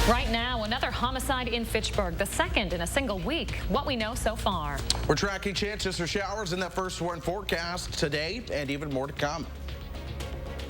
Right now, another homicide in Fitchburg, the second in a single week. What we know so far. We're tracking chances for showers in that first warn forecast today, and even more to come.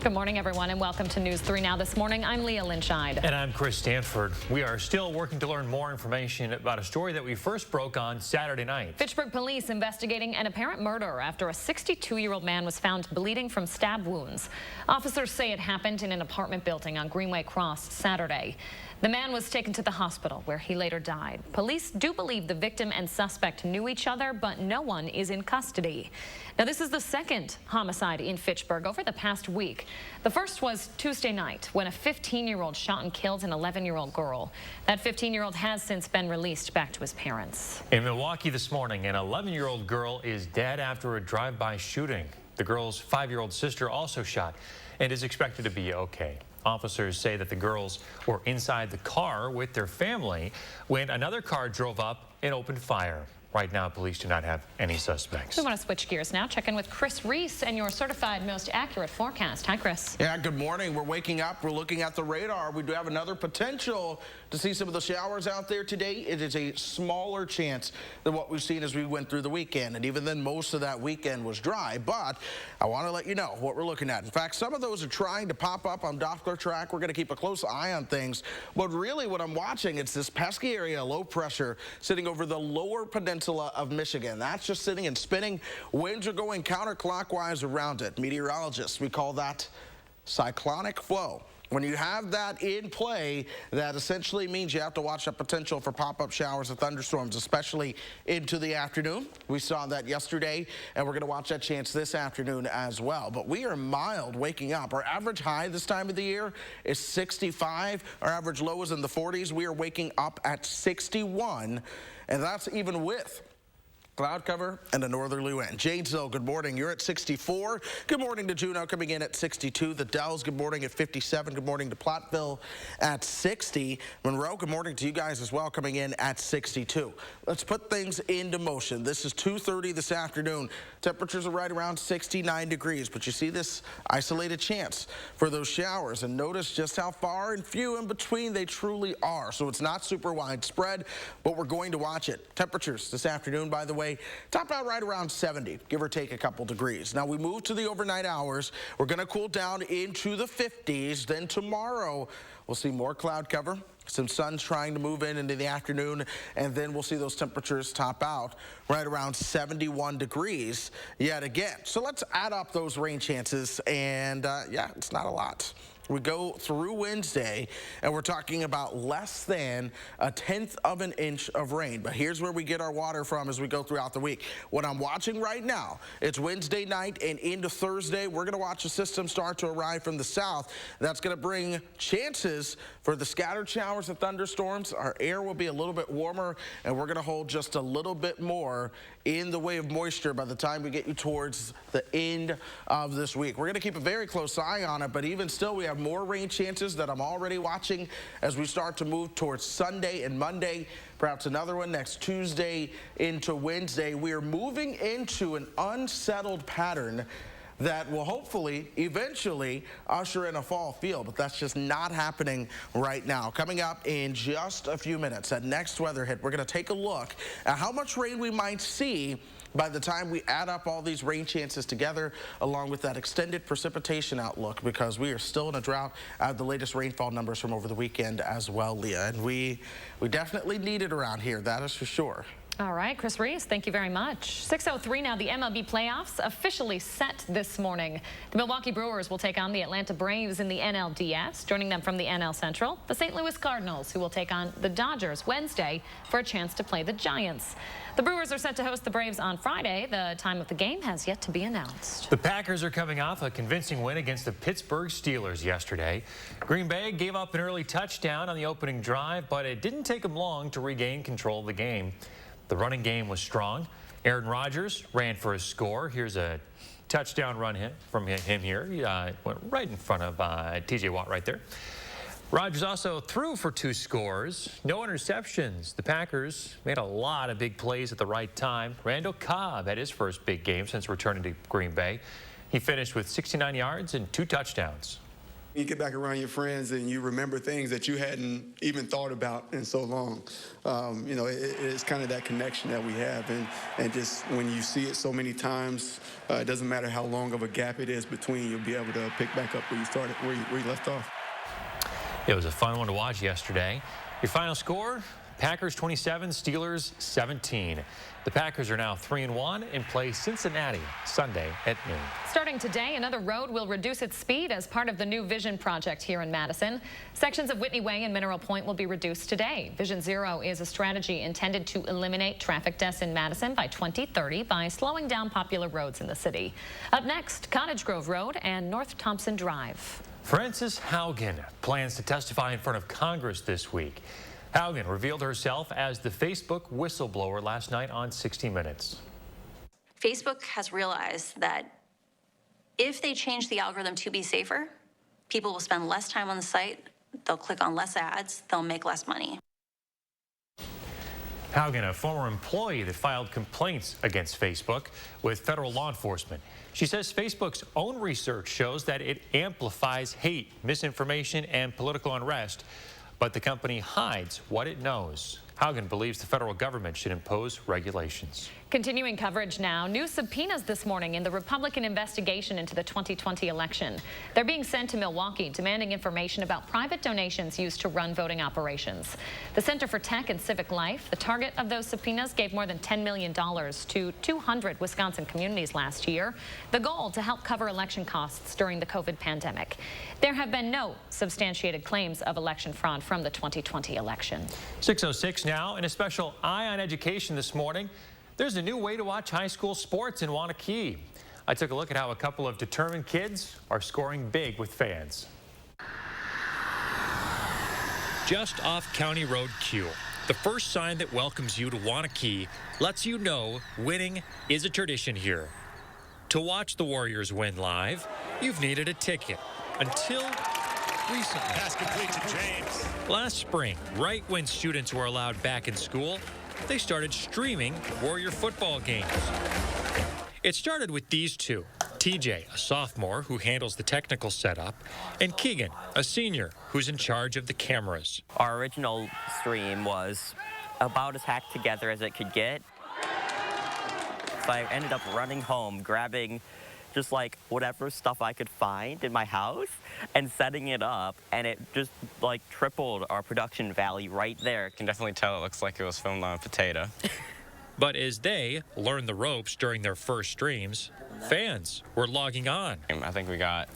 Good morning, everyone, and welcome to News 3 Now this morning. I'm Leah Lynchide. And I'm Chris Stanford. We are still working to learn more information about a story that we first broke on Saturday night. Fitchburg police investigating an apparent murder after a 62-year-old man was found bleeding from stab wounds. Officers say it happened in an apartment building on Greenway Cross Saturday. The man was taken to the hospital where he later died. Police do believe the victim and suspect knew each other, but no one is in custody. Now, this is the second homicide in Fitchburg over the past week. The first was Tuesday night when a 15-year-old shot and killed an 11-year-old girl. That 15-year-old has since been released back to his parents. In Milwaukee this morning, an 11-year-old girl is dead after a drive-by shooting. The girl's 5-year-old sister also shot and is expected to be okay. Officers say that the girls were inside the car with their family when another car drove up and opened fire. Right now, police do not have any suspects. We want to switch gears now. Check in with Chris Reese and your certified most accurate forecast. Hi, Chris. Yeah, good morning. We're waking up. We're looking at the radar. We do have another potential to see some of the showers out there today. It is a smaller chance than what we've seen as we went through the weekend. And even then, most of that weekend was dry. But I want to let you know what we're looking at. In fact, some of those are trying to pop up on Doppler track. We're going to keep a close eye on things. But really what I'm watching, it's this pesky area, low pressure, sitting over the lower peninsula of Michigan. That's just sitting and spinning. Winds are going counterclockwise around it. Meteorologists, we call that cyclonic flow. When you have that in play, that essentially means you have to watch the potential for pop-up showers and thunderstorms, especially into the afternoon. We saw that yesterday, and we're going to watch that chance this afternoon as well. But we are mild waking up. Our average high this time of the year is 65. Our average low is in the 40s. We are waking up at 61, and that's even with cloud cover and a northerly wind. Janesville, good morning. You're at 64. Good morning to Juneau, coming in at 62. The Dells, good morning at 57. Good morning to Platteville at 60. Monroe, good morning to you guys as well, coming in at 62. Let's put things into motion. This is 2:30 this afternoon. Temperatures are right around 69 degrees, but you see this isolated chance for those showers, and notice just how far and few in between they truly are. So it's not super widespread, but we're going to watch it. Temperatures this afternoon, by the way, top out right around 70, give or take a couple degrees. Now we move to the overnight hours. We're going to cool down into the 50s. Then tomorrow we'll see more cloud cover, some sun's trying to move in into the afternoon, and then we'll see those temperatures top out right around 71 degrees yet again. So let's add up those rain chances, and yeah, it's not a lot. We go through Wednesday, and we're talking about less than 1/10 of an inch of rain. But here's where we get our water from as we go throughout the week. What I'm watching right now, it's Wednesday night and into Thursday. We're going to watch a system start to arrive from the south. That's going to bring chances for the scattered showers and thunderstorms. Our air will be a little bit warmer, and we're going to hold just a little bit more in the way of moisture by the time we get you towards the end of this week. We're going to keep a very close eye on it, but even still, we have more rain chances that I'm already watching as we start to move towards Sunday and Monday, perhaps another one next Tuesday into Wednesday. We are moving into an unsettled pattern that will hopefully eventually usher in a fall feel, but that's just not happening right now. Coming up in just a few minutes, that next weather hit, we're going to take a look at how much rain we might see by the time we add up all these rain chances together, along with that extended precipitation outlook, because we are still in a drought. The latest rainfall numbers from over the weekend as well, Leah, and we definitely need it around here, that is for sure. All right, Chris Reese, thank you very much. 6:03 now, the MLB playoffs officially set this morning. The Milwaukee Brewers will take on the Atlanta Braves in the NLDS. Joining them from the NL Central, the St. Louis Cardinals, who will take on the Dodgers Wednesday for a chance to play the Giants. The Brewers are set to host the Braves on Friday. The time of the game has yet to be announced. The Packers are coming off a convincing win against the Pittsburgh Steelers yesterday. Green Bay gave up an early touchdown on the opening drive, but it didn't take them long to regain control of the game. The running game was strong. Aaron Rodgers ran for a score. Here's a touchdown run hit from him here. He went right in front of T.J. Watt right there. Rodgers also threw for 2 scores. No interceptions. The Packers made a lot of big plays at the right time. Randall Cobb had his first big game since returning to Green Bay. He finished with 69 yards and 2 touchdowns. You get back around your friends and you remember things that you hadn't even thought about in so long. You know, it's kind of that connection that we have, and just when you see it so many times, it doesn't matter how long of a gap it is between, you'll be able to pick back up where you started, where you left off. It was a fun one to watch yesterday. Your final score? Packers 27, Steelers 17. The Packers are now 3-1 and play Cincinnati Sunday at noon. Starting today, another road will reduce its speed as part of the new Vision project here in Madison. Sections of Whitney Way and Mineral Point will be reduced today. Vision Zero is a strategy intended to eliminate traffic deaths in Madison by 2030 by slowing down popular roads in the city. Up next, Cottage Grove Road and North Thompson Drive. Frances Haugen plans to testify in front of Congress this week. Haugen revealed herself as the Facebook whistleblower last night on 60 Minutes. Facebook has realized that if they change the algorithm to be safer, people will spend less time on the site, they'll click on less ads, they'll make less money. Haugen, a former employee that filed complaints against Facebook with federal law enforcement. She says Facebook's own research shows that it amplifies hate, misinformation, and political unrest. But the company hides what it knows. Haugen believes the federal government should impose regulations. Continuing coverage now, new subpoenas this morning in the Republican investigation into the 2020 election. They're being sent to Milwaukee, demanding information about private donations used to run voting operations. The Center for Tech and Civic Life, the target of those subpoenas, gave more than $10 million to 200 Wisconsin communities last year. The goal to help cover election costs during the COVID pandemic. There have been no substantiated claims of election fraud from the 2020 election. 6:06 now, and a special Eye on Education this morning. There's a new way to watch high school sports in Wanakee. I took a look at how a couple of determined kids are scoring big with fans. Just off County Road Q, the first sign that welcomes you to Wanakee lets you know winning is a tradition here. To watch the Warriors win live, you've needed a ticket until recently. Pass complete to James. Last spring, right when students were allowed back in school, they started streaming Warrior football games. It started with these two, TJ, a sophomore who handles the technical setup, and Keegan, a senior who's in charge of the cameras. Our original stream was about as hacked together as it could get. So I ended up running home, grabbing just like whatever stuff I could find in my house and setting it up, and it just like tripled our production value right there. You can definitely tell it looks like it was filmed on a potato. But as they learned the ropes during their first streams, fans were logging on. I think we got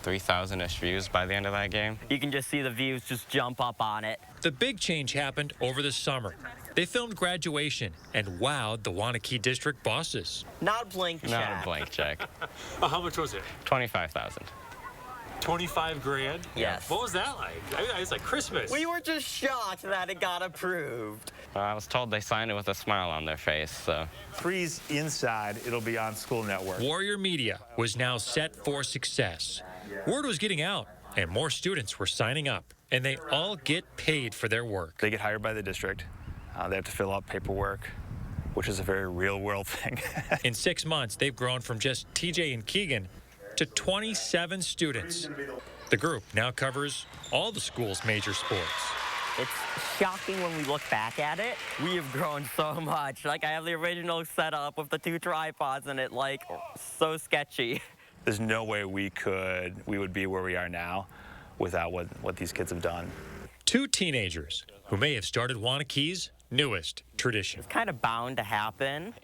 3,000-ish views by the end of that game. You can just see the views just jump up on it. The big change happened over the summer. They filmed graduation and wowed the Wanakee district bosses. Not a blank check. Not a blank check. How much was it? 25,000. 25 grand? Yes. What was that like? It's like Christmas. We were just shocked that it got approved. I was told they signed it with a smile on their face, so. Freeze inside, it'll be on School Network. Warrior Media was now set for success. Word was getting out, and more students were signing up, and they all get paid for their work. They get hired by the district. They have to fill out paperwork, which is a very real-world thing. In 6 months, they've grown from just TJ and Keegan to 27 students. The group now covers all the school's major sports. It's shocking when we look back at it. We have grown so much. Like, I have the original setup with the 2 tripods and it, like, so sketchy. There's no way we would be where we are now without what these kids have done. 2 teenagers who may have started Wanakee's newest tradition. It's kind of bound to happen.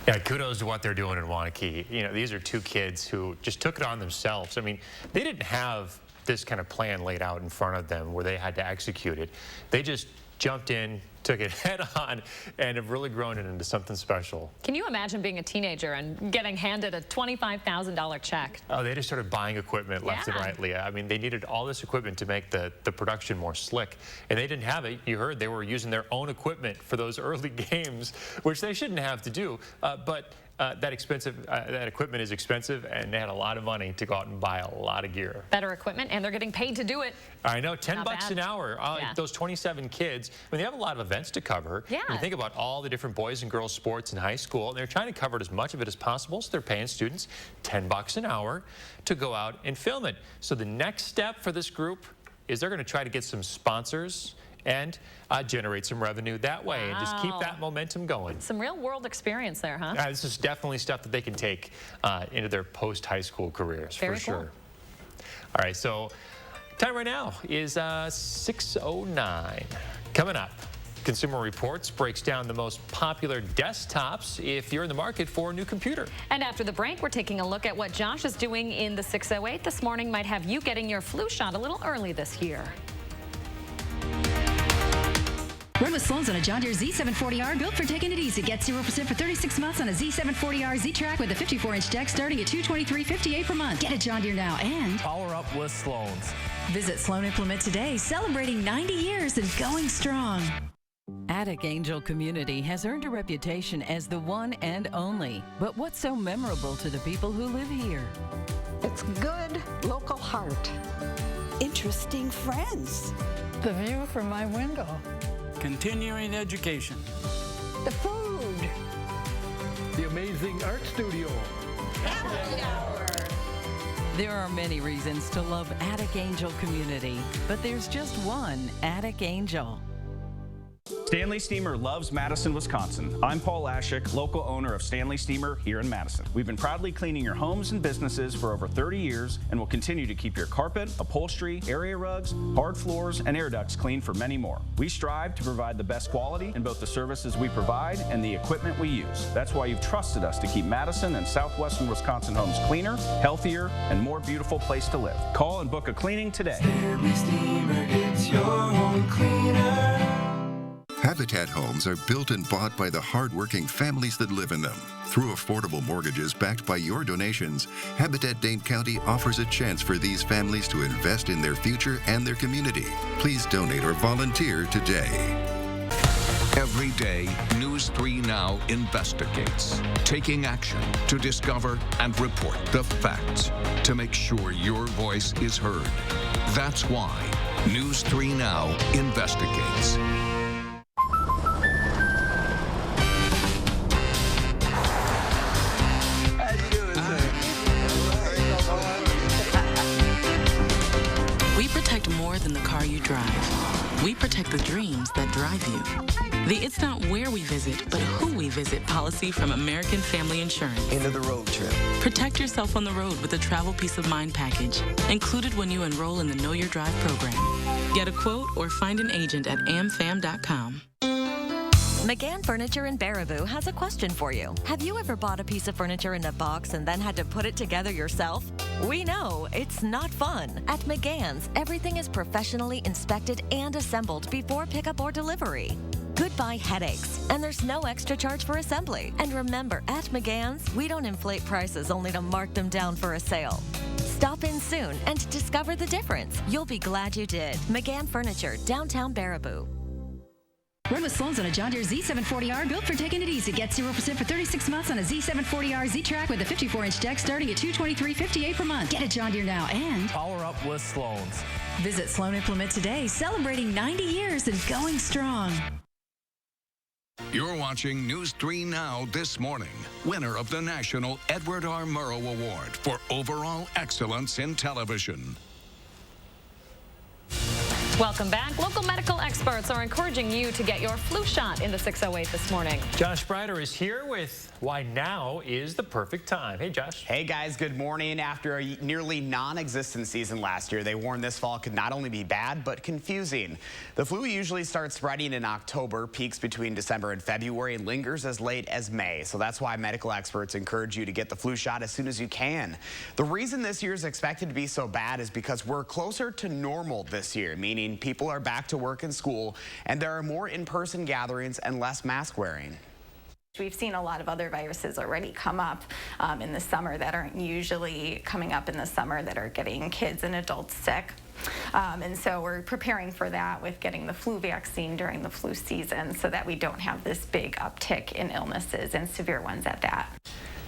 Yeah, kudos to what they're doing in Wanakee. You know, these are 2 kids who just took it on themselves. I mean, they didn't have this kind of plan laid out in front of them where they had to execute it. They just jumped in, took it head on, and have really grown it into something special. Can you imagine being a teenager and getting handed a $25,000 check? Oh, they just started buying equipment left and right, Leah. I mean, they needed all this equipment to make the production more slick, and they didn't have it. You heard they were using their own equipment for those early games, which they shouldn't have to do, but that equipment is expensive, and they had a lot of money to go out and buy a lot of gear. Better equipment, and they're getting paid to do it. I know, $10 an hour. Yeah. Those 27 kids, I mean, they have a lot of events to cover. Yeah. When you think about all the different boys and girls sports in high school, and they're trying to cover as much of it as possible, so they're paying students $10 an hour to go out and film it. So the next step for this group is they're going to try to get some sponsors and generate some revenue that way, and just keep that momentum going. Some real world experience there, huh? This is definitely stuff that they can take into their post-high school careers, for sure. Cool. All right, so time right now is 6:09. Coming up, Consumer Reports breaks down the most popular desktops if you're in the market for a new computer. And after the break, we're taking a look at what Josh is doing in the 608 this morning. Might have you getting your flu shot a little early this year. Run with Sloan's on a John Deere Z740R, built for taking it easy. Get 0% for 36 months on a Z740R Z-Track with a 54-inch deck starting at $223.58 per month. Get a John Deere now and power up with Sloan's. Visit Sloan Implement today, celebrating 90 years and going strong. Attic Angel Community has earned a reputation as the one and only. But what's so memorable to the people who live here? It's good local heart. Interesting friends. The view from my window. Continuing education. The food. The amazing art studio. Happy hour. There are many reasons to love Attic Angel Community, but there's just one Attic Angel. Stanley Steamer loves Madison, Wisconsin. I'm Paul Ashik, local owner of Stanley Steamer here in Madison. We've been proudly cleaning your homes and businesses for over 30 years and will continue to keep your carpet, upholstery, area rugs, hard floors, and air ducts clean for many more. We strive to provide the best quality in both the services we provide and the equipment we use. That's why you've trusted us to keep Madison and southwestern Wisconsin homes cleaner, healthier, and more beautiful place to live. Call and book a cleaning today. Stanley Steamer gets your home cleaner. Habitat homes are built and bought by the hard-working families that live in them. Through affordable mortgages backed by your donations, Habitat Dane County offers a chance for these families to invest in their future and their community. Please donate or volunteer today. Every day, News 3 Now investigates, taking action to discover and report the facts to make sure your voice is heard. That's why News 3 Now investigates. More than the car you drive. We protect the dreams that drive you. The "it's not where we visit, but who we visit" policy from American Family Insurance. End of the road trip. Protect yourself on the road with the Travel Peace of Mind package, included when you enroll in the Know Your Drive program. Get a quote or find an agent at amfam.com. McGann Furniture in Baraboo has a question for you. Have you ever bought a piece of furniture in a box and then had to put it together yourself? We know it's not fun. At McGann's, everything is professionally inspected and assembled before pickup or delivery. Goodbye headaches, and there's no extra charge for assembly. And remember, at McGann's, we don't inflate prices only to mark them down for a sale. Stop in soon and discover the difference. You'll be glad you did. McGann Furniture, downtown Baraboo. Run with Sloan's on a John Deere Z740R, built for taking it easy. Get 0% for 36 months on a Z740R Z-Track with a 54-inch deck starting at $223.58 per month. Get a John Deere now and power up with Sloan's. Visit Sloan Implement today, celebrating 90 years and going strong. You're watching News 3 Now this morning. Winner of the National Edward R. Murrow Award for Overall Excellence in Television. Welcome back. Local medical experts are encouraging you to get your flu shot in the 608 this morning. Josh Sprider is here with why now is the perfect time. Hey, Josh. Hey, guys. Good morning. After a nearly non-existent season last year, they warned this fall could not only be bad, but confusing. The flu usually starts spreading in October, peaks between December and February, and lingers as late as May. So that's why medical experts encourage you to get the flu shot as soon as you can. The reason this year is expected to be so bad is because we're closer to normal this year, meaning people are back to work and school, and there are more in-person gatherings and less mask wearing. We've seen a lot of other viruses already come up in the summer that aren't usually coming up in the summer, that are getting kids and adults sick. And so we're preparing for that with getting the flu vaccine during the flu season so that we don't have this big uptick in illnesses, and severe ones at that.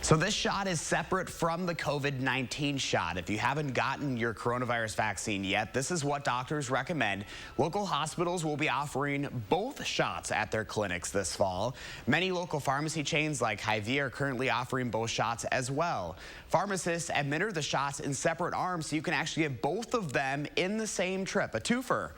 So this shot is separate from the COVID-19 shot. If you haven't gotten your coronavirus vaccine yet, this is what doctors recommend. Local hospitals will be offering both shots at their clinics this fall. Many local pharmacy chains like Hy-Vee are currently offering both shots as well. Pharmacists administer the shots in separate arms so you can actually get both of them in the same trip, a twofer.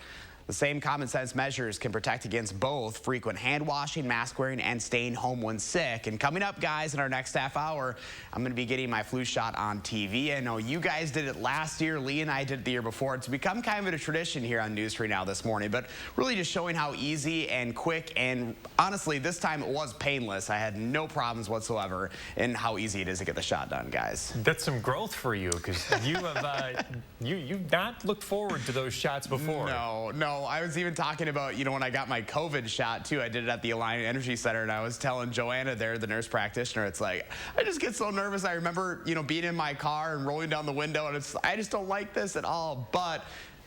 The same common sense measures can protect against both frequent hand washing, mask wearing, and staying home when sick. And coming up, guys, in our next half hour, I'm going to be getting my flu shot on TV. I know you guys did it last year. Lee and I did it the year before. It's become kind of a tradition here on News 3 Now this morning, but really just showing how easy and quick, and honestly, this time it was painless. I had no problems whatsoever in how easy it is to get the shot done, guys. That's some growth for you, because you have you've not looked forward to those shots before. No. I was even talking about, when I got my COVID shot, too. I did it at the Alliant Energy Center, and I was telling Joanna there, the nurse practitioner, it's like, I just get so nervous. I remember, being in my car and rolling down the window, and I just don't like this at all. But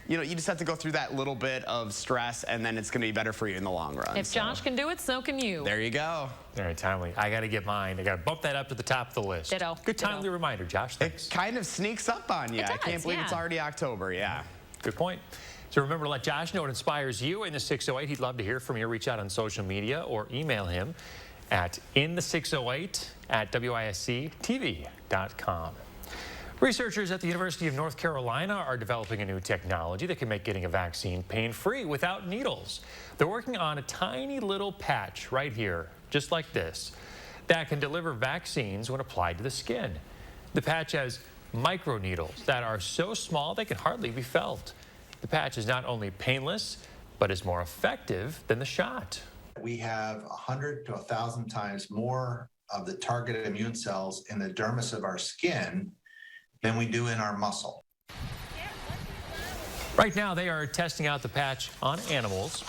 you just have to go through that little bit of stress, and then it's going to be better for you in the long run. If Josh can do it, so can you. There you go. All right, timely. I got to get mine. I got to bump that up to the top of the list. Ditto. Good timely reminder, Josh. Thanks. It kind of sneaks up on you. It does, I can't believe it's already October. Yeah. Good point. So remember to let Josh know what inspires you in the 608. He'd love to hear from you. Reach out on social media or email him at inthe608@wisc-tv.com. Researchers at the University of North Carolina are developing a new technology that can make getting a vaccine pain-free without needles. They're working on a tiny little patch right here, just like this, that can deliver vaccines when applied to the skin. The patch has microneedles that are so small they can hardly be felt. The patch is not only painless, but is more effective than the shot. We have 100 to 1,000 times more of the targeted immune cells in the dermis of our skin than we do in our muscle. Right now, they are testing out the patch on animals.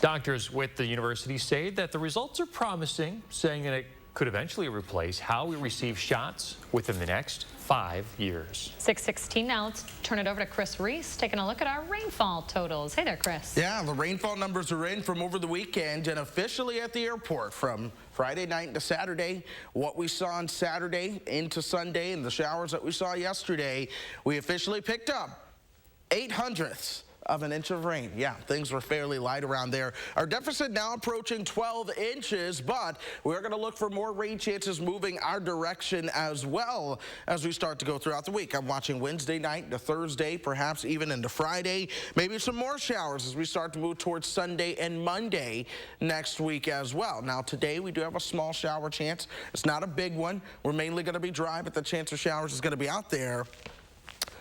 Doctors with the university say that the results are promising, saying that it could eventually replace how we receive shots within the next 5 years. 6:16 now. Let's turn it over to Chris Reese, taking a look at our rainfall totals. Hey there, Chris. Yeah, the rainfall numbers are in from over the weekend and officially at the airport from Friday night into Saturday. What we saw on Saturday into Sunday and the showers that we saw yesterday, we officially picked up 0.08 of an inch of rain. Yeah, things were fairly light around there. Our deficit now approaching 12 inches, but we're going to look for more rain chances moving our direction as well as we start to go throughout the week. I'm watching Wednesday night to Thursday, perhaps even into Friday. Maybe some more showers as we start to move towards Sunday and Monday next week as well. Now, today we do have a small shower chance. It's not a big one. We're mainly going to be dry, but the chance of showers is going to be out there.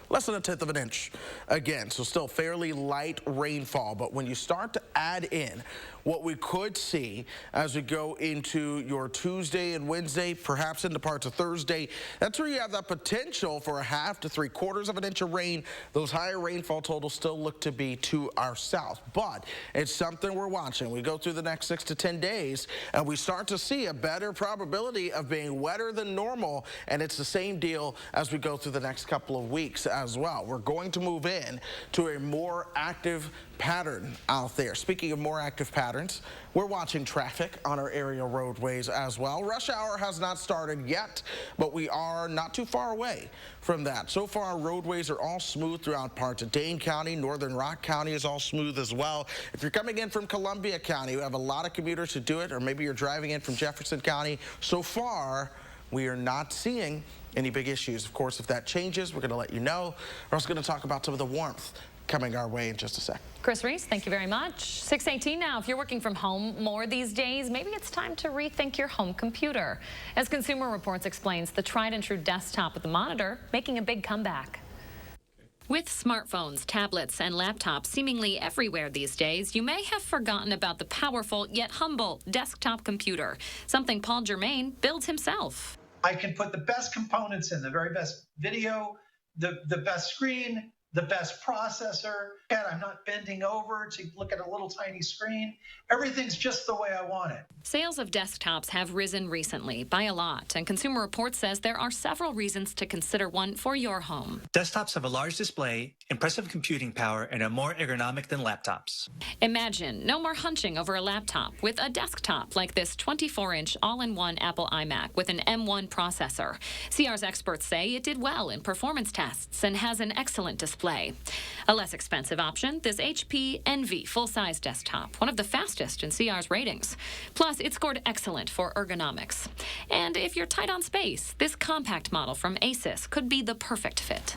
Less than 1/10 of an inch again, so still fairly light rainfall. But when you start to add in what we could see as we go into your Tuesday and Wednesday, perhaps into parts of Thursday, that's where you have that potential for 1/2 to 3/4 of an inch of rain. Those higher rainfall totals still look to be to our south, but it's something we're watching. We go through the next 6 to 10 days and we start to see a better probability of being wetter than normal, and it's the same deal as we go through the next couple of weeks as well. We're going to move in to a more active pattern out there. Speaking of more active patterns, we're watching traffic on our area roadways as well. Rush hour has not started yet, but we are not too far away from that. So far, our roadways are all smooth throughout parts of Dane County. Northern Rock County is all smooth as well. If you're coming in from Columbia County, we have a lot of commuters who do it, or maybe you're driving in from Jefferson County. So far, we are not seeing any big issues. Of course, if that changes, we're going to let you know. We're also going to talk about some of the warmth coming our way in just a sec. Chris Reese, thank you very much. 6:18 now. If you're working from home more these days, maybe it's time to rethink your home computer. As Consumer Reports explains, the tried and true desktop with a monitor making a big comeback. With smartphones, tablets, and laptops seemingly everywhere these days, you may have forgotten about the powerful yet humble desktop computer, something Paul Germain builds himself. I can put the best components in, the very best video, the best screen, the best processor. God, I'm not bending over to look at a little tiny screen. Everything's just the way I want it. Sales of desktops have risen recently by a lot, and Consumer Reports says there are several reasons to consider one for your home. Desktops have a large display, impressive computing power, and are more ergonomic than laptops. Imagine no more hunching over a laptop with a desktop like this 24-inch all-in-one Apple iMac with an M1 processor. CR's experts say it did well in performance tests and has an excellent display. A less expensive option, this HP Envy full-size desktop, one of the fastest in CR's ratings. Plus, it scored excellent for ergonomics. And if you're tight on space, this compact model from Asus could be the perfect fit.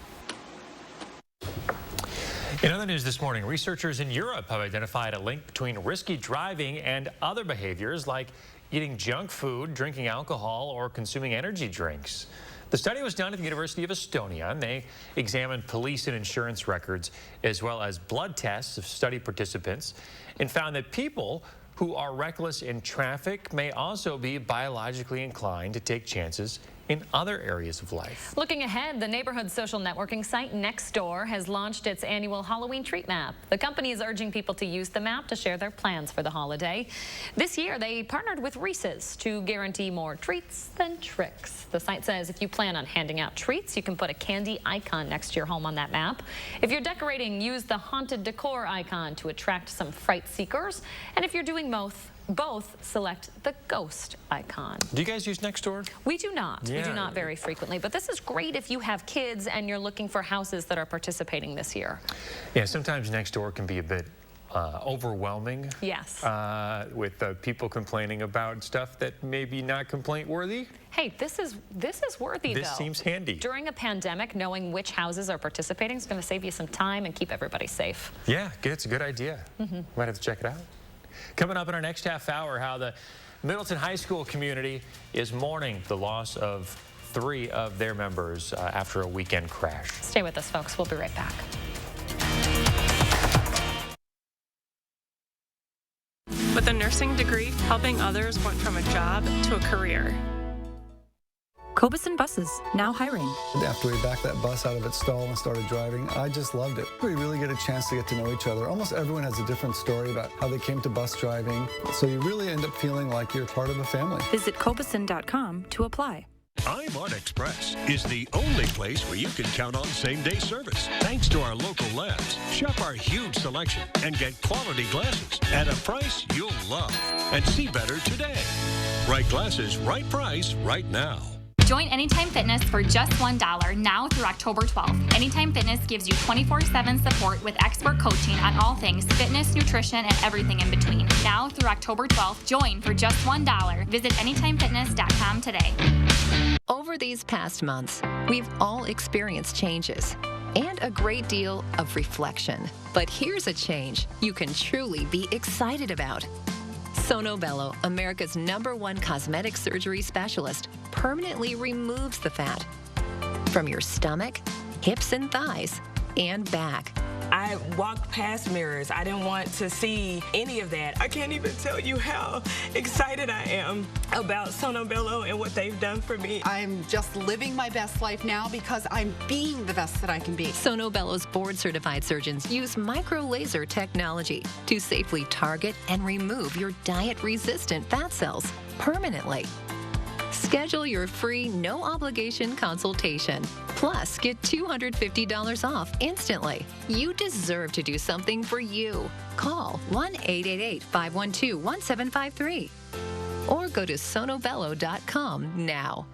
In other news this morning, researchers in Europe have identified a link between risky driving and other behaviors like eating junk food, drinking alcohol, or consuming energy drinks. The study was done at the University of Estonia, and they examined police and insurance records as well as blood tests of study participants and found that people who are reckless in traffic may also be biologically inclined to take chances in other areas of life. Looking ahead, the neighborhood social networking site Nextdoor has launched its annual Halloween treat map. The company is urging people to use the map to share their plans for the holiday. This year, they partnered with Reese's to guarantee more treats than tricks. The site says if you plan on handing out treats, you can put a candy icon next to your home on that map. If you're decorating, use the haunted decor icon to attract some fright seekers. And if you're doing both, select the ghost icon. Do you guys use Nextdoor? We do not. Yeah. We do not very frequently, but this is great if you have kids and you're looking for houses that are participating this year. Yeah, sometimes Nextdoor can be a bit overwhelming. Yes. With people complaining about stuff that may be not complaint worthy. Hey, this is worthy, though. This seems handy. During a pandemic, knowing which houses are participating is going to save you some time and keep everybody safe. Yeah, it's a good idea. Might have to check it out. Coming up in our next half hour, how the Middleton High School community is mourning the loss of 3 of their members after a weekend crash. Stay with us, folks. We'll be right back. With a nursing degree, helping others went from a job to a career. Cobuson Buses, now hiring. After we backed that bus out of its stall and started driving, I just loved it. We really get a chance to get to know each other. Almost everyone has a different story about how they came to bus driving, so you really end up feeling like you're part of a family. Visit Cobuson.com to apply. I'm Express is the only place where you can count on same-day service. Thanks to our local labs, shop our huge selection and get quality glasses at a price you'll love. And see better today. Right glasses, right price, right now. Join Anytime Fitness for just $1 now through October 12th. Anytime Fitness gives you 24/7 support with expert coaching on all things fitness, nutrition, and everything in between. Now through October 12th, join for just $1. Visit anytimefitness.com today. Over these past months, we've all experienced changes and a great deal of reflection. But here's a change you can truly be excited about. Sono Bello, America's #1 cosmetic surgery specialist, permanently removes the fat from your stomach, hips and thighs, and back. I walked past mirrors. I didn't want to see any of that. I can't even tell you how excited I am about Sono Bello and what they've done for me. I'm just living my best life now because I'm being the best that I can be. Sono Bello's board-certified surgeons use micro-laser technology to safely target and remove your diet-resistant fat cells permanently. Schedule your free, no-obligation consultation. Plus, get $250 off instantly. You deserve to do something for you. Call 1-888-512-1753 or go to sonobello.com now.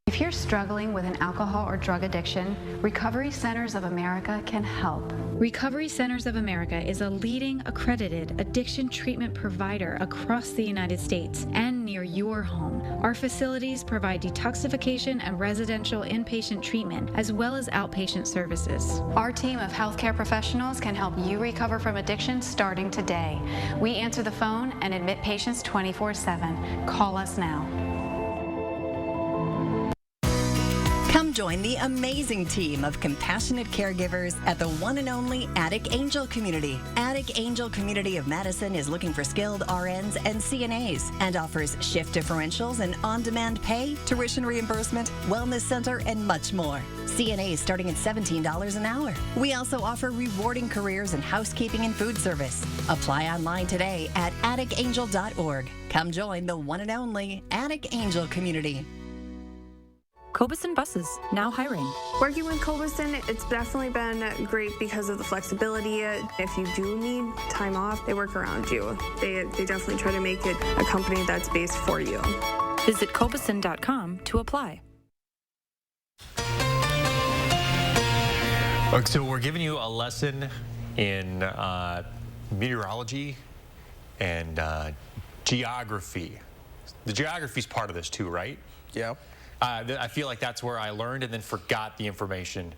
If you're struggling with an alcohol or drug addiction, Recovery Centers of America can help. Recovery Centers of America is a leading accredited addiction treatment provider across the United States and near your home. Our facilities provide detoxification and residential inpatient treatment, as well as outpatient services. Our team of healthcare professionals can help you recover from addiction starting today. We answer the phone and admit patients 24/7. Call us now. Come join the amazing team of compassionate caregivers at the one and only Attic Angel Community. Attic Angel Community of Madison is looking for skilled RNs and CNAs and offers shift differentials and on-demand pay, tuition reimbursement, wellness center, and much more. CNAs starting at $17 an hour. We also offer rewarding careers in housekeeping and food service. Apply online today at atticangel.org. Come join the one and only Attic Angel Community. Cobeson Buses, now hiring. Working with Cobeson, it's definitely been great because of the flexibility. If you do need time off, they work around you. They definitely try to make it a company that's based for you. Visit Cobeson.com to apply. Okay, so we're giving you a lesson in meteorology and geography. The geography is part of this too, right? Yeah. I feel like that's where I learned and then forgot the information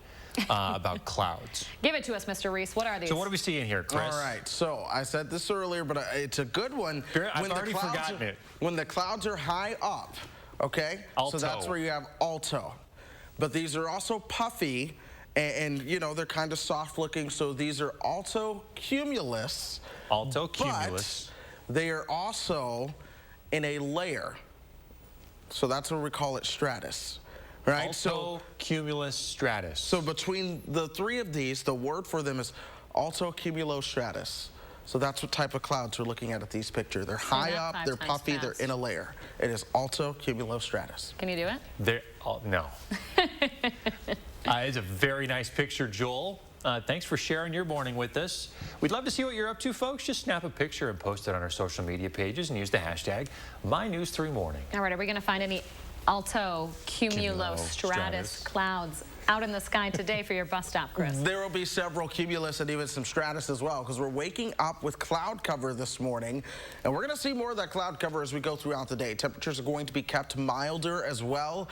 about clouds. Give it to us, Mr. Reese. What are these? So what do we see in here, Chris? All right, so I said this earlier, but it's a good one. I've already forgotten it. When the clouds are high up, okay? Alto. So that's where you have alto. But these are also puffy, and you know, they're kind of soft looking, so these are alto cumulus. Alto cumulus. But they are also in a layer. So that's what we call it stratus, right? Alto cumulus stratus. So between the three of these, the word for them is alto cumulostratus. So that's what type of clouds we're looking at these pictures. They're high up, they're puffy, fast. they're in a layer. It is alto cumulostratus. Can you do it? No. It's a very nice picture, Joel. Thanks for sharing your morning with us. We'd love to see what you're up to, folks. Just snap a picture and post it on our social media pages and use the hashtag MyNews3Morning. All right, are we going to find any alto cumulostratus clouds out in the sky today for your bus stop, Chris? There will be several cumulus and even some stratus as well, because we're waking up with cloud cover this morning, and we're going to see more of that cloud cover as we go throughout the day. Temperatures are going to be kept milder as well,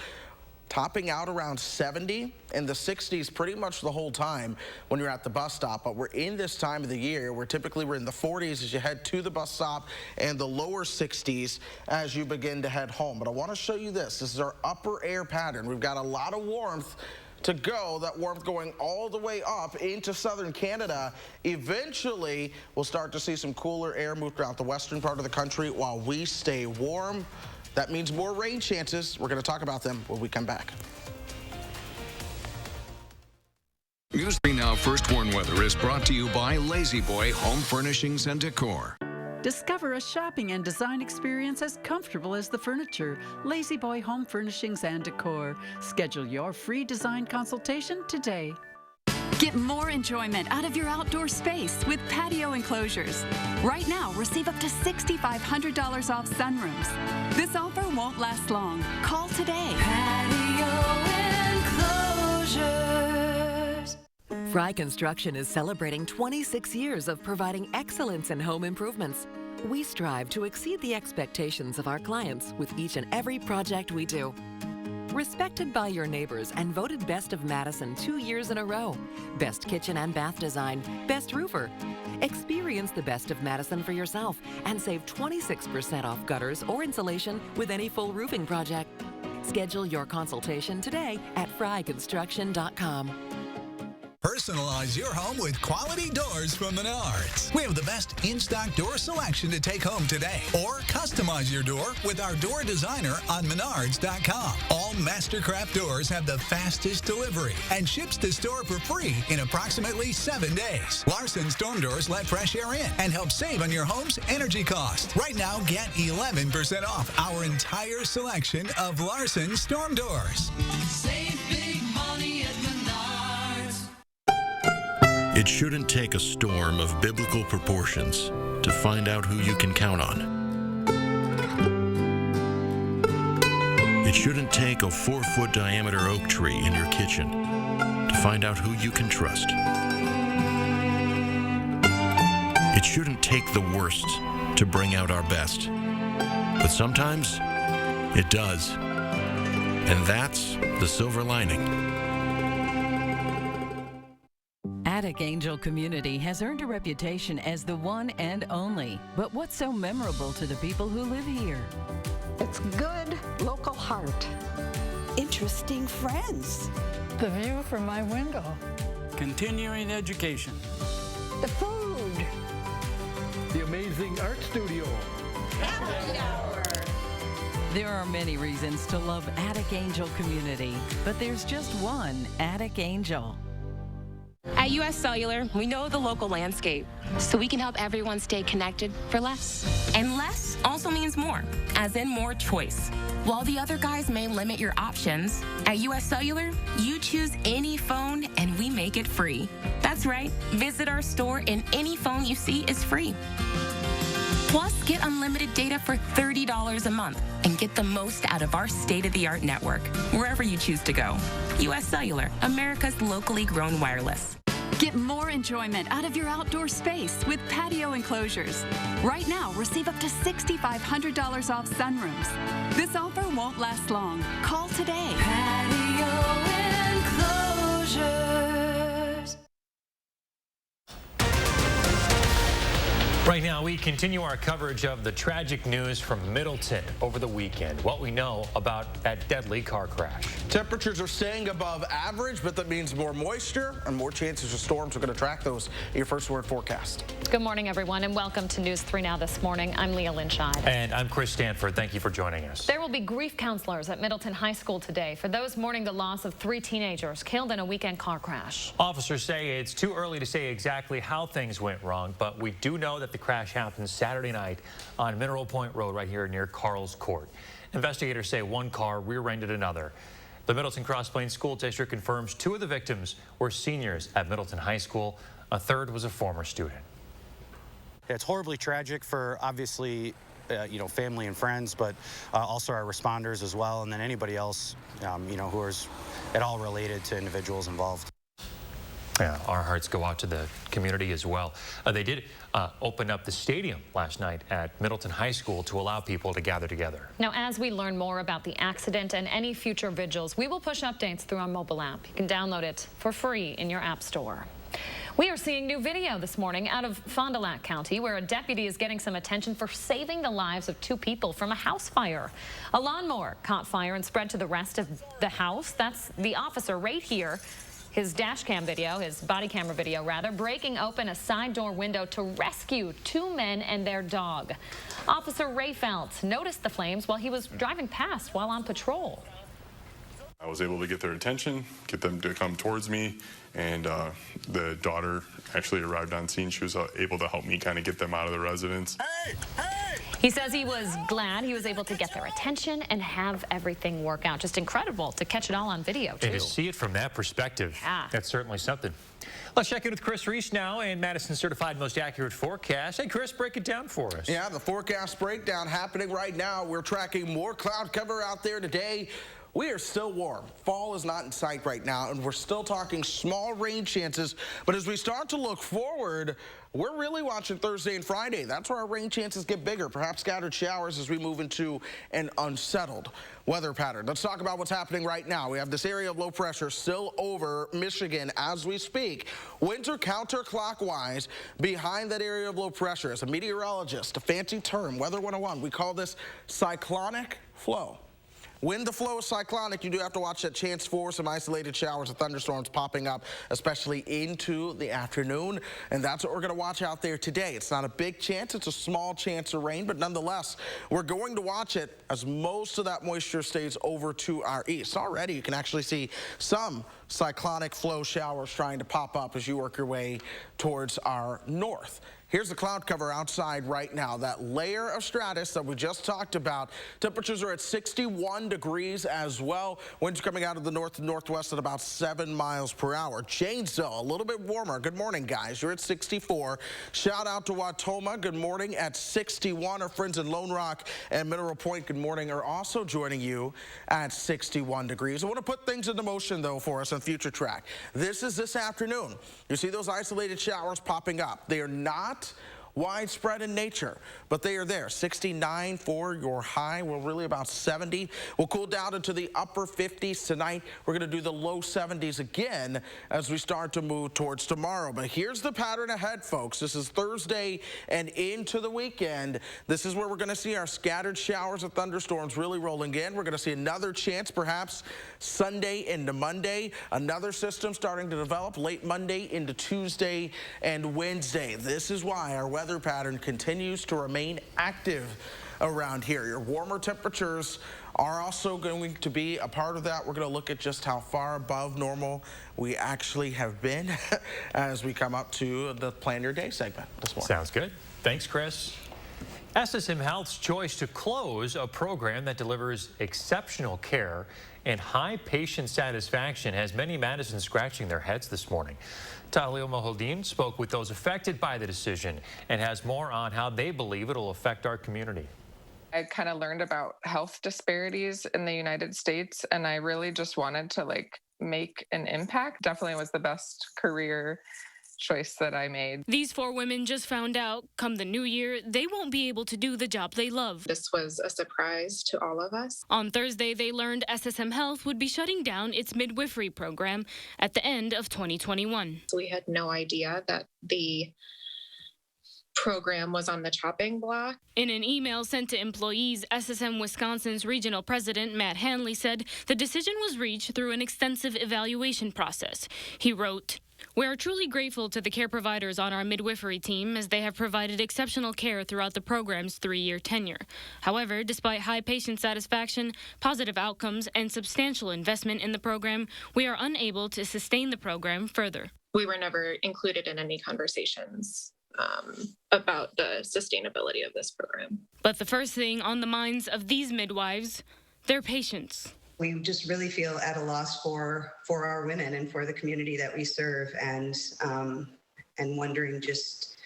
topping out around 70 in the 60s pretty much the whole time when you're at the bus stop. But we're in this time of the year where typically we're in the 40s as you head to the bus stop and the lower 60s as you begin to head home. But I want to show you this. This is our upper air pattern. We've got a lot of warmth to go, that warmth going all the way up into southern Canada. Eventually, we'll start to see some cooler air move throughout the western part of the country while we stay warm. That means more rain chances. We're going to talk about them when we come back. News 3 Now First Warn Weather is brought to you by Lazy Boy Home Furnishings and Decor. Discover a shopping and design experience as comfortable as the furniture. Lazy Boy Home Furnishings and Decor. Schedule your free design consultation today. Get more enjoyment out of your outdoor space with patio enclosures. Right now, receive up to $6,500 off sunrooms. This offer won't last long. Call today. Patio enclosures. Fry Construction is celebrating 26 years of providing excellence in home improvements. We strive to exceed the expectations of our clients with each and every project we do. Respected by your neighbors and voted Best of Madison 2 years in a row. Best kitchen and bath design, best roofer. Experience the Best of Madison for yourself and save 26% off gutters or insulation with any full roofing project. Schedule your consultation today at fryconstruction.com. Personalize your home with quality doors from Menards. We have the best in-stock door selection to take home today. Or customize your door with our door designer on Menards.com. All Mastercraft doors have the fastest delivery and ships to store for free in approximately 7 days. Larson Storm Doors let fresh air in and help save on your home's energy cost. Right now, get 11% off our entire selection of Larson Storm Doors. Save big money at Menards. It shouldn't take a storm of biblical proportions to find out who you can count on. It shouldn't take a 4-foot diameter oak tree in your kitchen to find out who you can trust. It shouldn't take the worst to bring out our best. But sometimes it does. And that's the silver lining. Attic Angel Community has earned a reputation as the one and only. But what's so memorable to the people who live here? It's good local heart. interesting friends. The view from my window. Continuing education. The food. The amazing art studio. Happy hour. There are many reasons to love Attic Angel Community, but there's just one Attic Angel. At US Cellular, we know the local landscape, so we can help everyone stay connected for less. And less also means more, as in more choice. While the other guys may limit your options, at US Cellular, you choose any phone and we make it free. That's right, visit our store and any phone you see is free. Plus, get unlimited data for $30 a month and get the most out of our state-of-the-art network, wherever you choose to go. US Cellular, America's locally grown wireless. Get more enjoyment out of your outdoor space with patio enclosures. Right now, receive up to $6,500 off sunrooms. This offer won't last long. Call today. Patio enclosures. Right now, we continue our coverage of the tragic news from Middleton over the weekend. What we know about that deadly car crash. Temperatures are staying above average, but that means more moisture and more chances of storms. We're going to track those in your first word forecast. Good morning, everyone, and welcome to News 3 Now this morning. I'm Leah Linscheid. And I'm Chris Stanford. Thank you for joining us. There will be grief counselors at Middleton High School today for those mourning the loss of 3 teenagers killed in a weekend car crash. Officers say it's too early to say exactly how things went wrong, but we do know that the crash happened Saturday night on Mineral Point Road right here near Carl's Court. Investigators say one car rear-ended another. The Middleton Cross Plains School District confirms 2 of the victims were seniors at Middleton High School. A third was a former student. It's horribly tragic for obviously family and friends, but also our responders as well, and then anybody else who is at all related to individuals involved. Yeah, our hearts go out to the community as well. They did open up the stadium last night at Middleton High School to allow people to gather together. Now, as we learn more about the accident and any future vigils, we will push updates through our mobile app. You can download it for free in your app store. We are seeing new video this morning out of Fond du Lac County, where a deputy is getting some attention for saving the lives of 2 people from a house fire. A lawnmower caught fire and spread to the rest of the house. That's the officer right here. His dash cam video, his body camera video rather, breaking open a side door window to rescue 2 men and their dog. Officer Ray Feltz noticed the flames while he was driving past while on patrol. I was able to get their attention, get them to come towards me, and the daughter actually arrived on scene. She was able to help me kind of get them out of the residence. Hey! He says he was glad he was able to get their attention and have everything work out. Just incredible to catch it all on video, too. And to see it from that perspective, yeah. That's certainly something. Let's check in with Chris Reese now and Madison's certified most accurate forecast. Hey, Chris, break it down for us. Yeah, the forecast breakdown happening right now. We're tracking more cloud cover out there today. We are still warm. Fall is not in sight right now, and we're still talking small rain chances. But as we start to look forward, we're really watching Thursday and Friday. That's where our rain chances get bigger, perhaps scattered showers as we move into an unsettled weather pattern. Let's talk about what's happening right now. We have this area of low pressure still over Michigan as we speak. Winds are counterclockwise behind that area of low pressure. As a meteorologist, a fancy term, Weather 101, we call this cyclonic flow. When the flow is cyclonic, you do have to watch that chance for some isolated showers and thunderstorms popping up, especially into the afternoon. And that's what we're going to watch out there today. It's not a big chance. It's a small chance of rain, but nonetheless, we're going to watch it as most of that moisture stays over to our east. Already, you can actually see some cyclonic flow showers trying to pop up as you work your way towards our north. Here's the cloud cover outside right now. That layer of stratus that we just talked about. Temperatures are at 61 degrees as well. Winds coming out of the north and northwest at about 7 miles per hour. Janesville, a little bit warmer. Good morning, guys. You're at 64. Shout out to Watoma. Good morning at 61. Our friends in Lone Rock and Mineral Point, good morning, are also joining you at 61 degrees. I want to put things into motion, though, for us on Future Track. This is this afternoon. You see those isolated showers popping up. They are not widespread in nature, but they are there. 69 for your high. We're really about 70. We'll cool down into the upper 50s tonight. We're going to do the low 70s again as we start to move towards tomorrow. But here's the pattern ahead, folks. This is Thursday and into the weekend. This is where we're going to see our scattered showers and thunderstorms really rolling in. We're going to see another chance perhaps Sunday into Monday. Another system starting to develop late Monday into Tuesday and Wednesday. This is why our weather pattern continues to remain active around here. Your warmer temperatures are also going to be a part of that. We're going to look at just how far above normal we actually have been as we come up to the Plan Your Day segment this morning. Sounds good. Thanks, Chris. SSM Health's choice to close a program that delivers exceptional care and high patient satisfaction has many Madisons scratching their heads this morning. Tahlil Moholdin spoke with those affected by the decision and has more on how they believe it'll affect our community. I kind of learned about health disparities in the United States, and I really just wanted to make an impact. Definitely was the best career choice that I made. These 4 women just found out, come the new year, they won't be able to do the job they love. This was a surprise to all of us. On Thursday, they learned SSM Health would be shutting down its midwifery program at the end of 2021. So we had no idea that the program was on the chopping block. In an email sent to employees, SSM Wisconsin's regional president, Matt Hanley, said the decision was reached through an extensive evaluation process. He wrote, "We are truly grateful to the care providers on our midwifery team as they have provided exceptional care throughout the program's 3-year tenure. However, despite high patient satisfaction, positive outcomes, and substantial investment in the program, we are unable to sustain the program further." We were never included in any conversations about the sustainability of this program. But the first thing on the minds of these midwives, their patients. We just really feel at a loss for our women and for the community that we serve, and wondering just,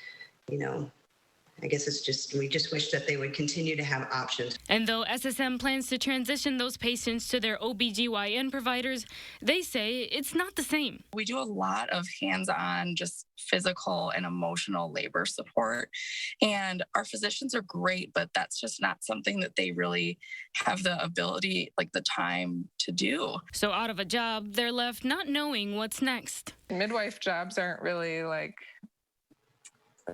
I guess it's just, we just wish that they would continue to have options. And though SSM plans to transition those patients to their OBGYN providers, they say it's not the same. We do a lot of hands-on, just physical and emotional labor support. And our physicians are great, but that's just not something that they really have the ability, the time to do. So out of a job, they're left not knowing what's next. Midwife jobs aren't really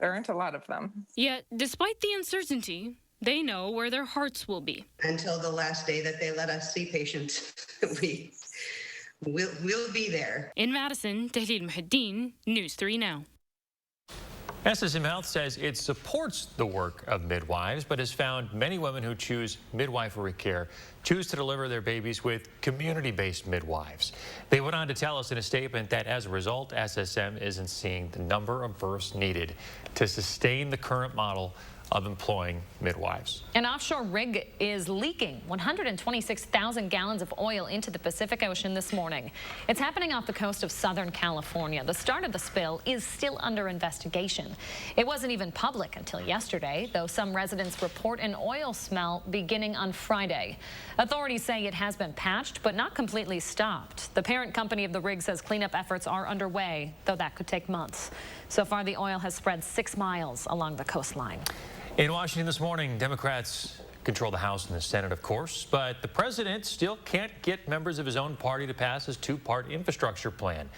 there aren't a lot of them. Yet, despite the uncertainty, they know where their hearts will be. Until the last day that they let us see patients, we'll be there. In Madison, Tahlil Moholdin, News 3 Now. SSM Health says it supports the work of midwives, but has found many women who choose midwifery care choose to deliver their babies with community-based midwives. They went on to tell us in a statement that as a result, SSM isn't seeing the number of births needed to sustain the current model of employing midwives. An offshore rig is leaking 126,000 gallons of oil into the Pacific Ocean this morning. It's happening off the coast of Southern California. The start of the spill is still under investigation. It wasn't even public until yesterday, though some residents report an oil smell beginning on Friday. Authorities say it has been patched, but not completely stopped. The parent company of the rig says cleanup efforts are underway, though that could take months. So far, the oil has spread 6 miles along the coastline. In Washington this morning, Democrats control the House and the Senate, of course, but the president still can't get members of his own party to pass his 2-part infrastructure plan.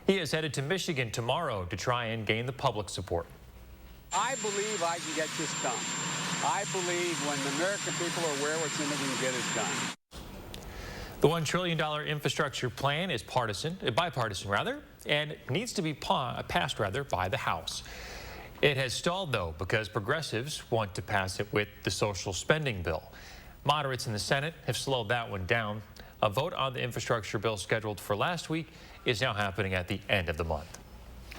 He is headed to Michigan tomorrow to try and gain the public support. I believe I can get this done. I believe when the American people are aware what's in it, we can get it done. The $1 trillion infrastructure plan is bipartisan, and needs to be passed by the House. It has stalled, though, because progressives want to pass it with the social spending bill. Moderates in the Senate have slowed that one down. A vote on the infrastructure bill scheduled for last week is now happening at the end of the month.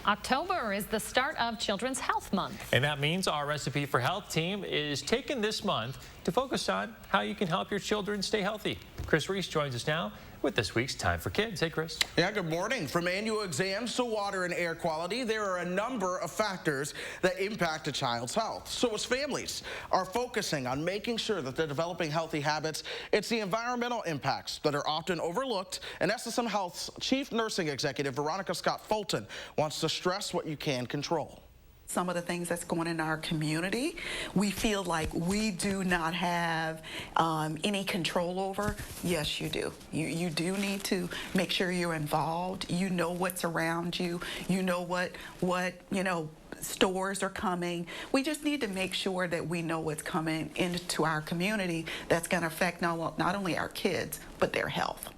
October is the start of Children's Health Month. And that means our Recipe for Health team is taking this month to focus on how you can help your children stay healthy. Chris Reese joins us now with this week's Time for Kids. Hey, Chris. Yeah, good morning. From annual exams to water and air quality, there are a number of factors that impact a child's health. So as families are focusing on making sure that they're developing healthy habits, it's the environmental impacts that are often overlooked. And SSM Health's Chief Nursing Executive, Veronica Scott Fulton, wants to stress what you can control. some of the things that's going in our community, we feel like we do not have any control over. Yes, you do. You do need to make sure you're involved. You know what's around you. You know what stores are coming. We just need to make sure that we know what's coming into our community that's going to affect not only our kids, but their health.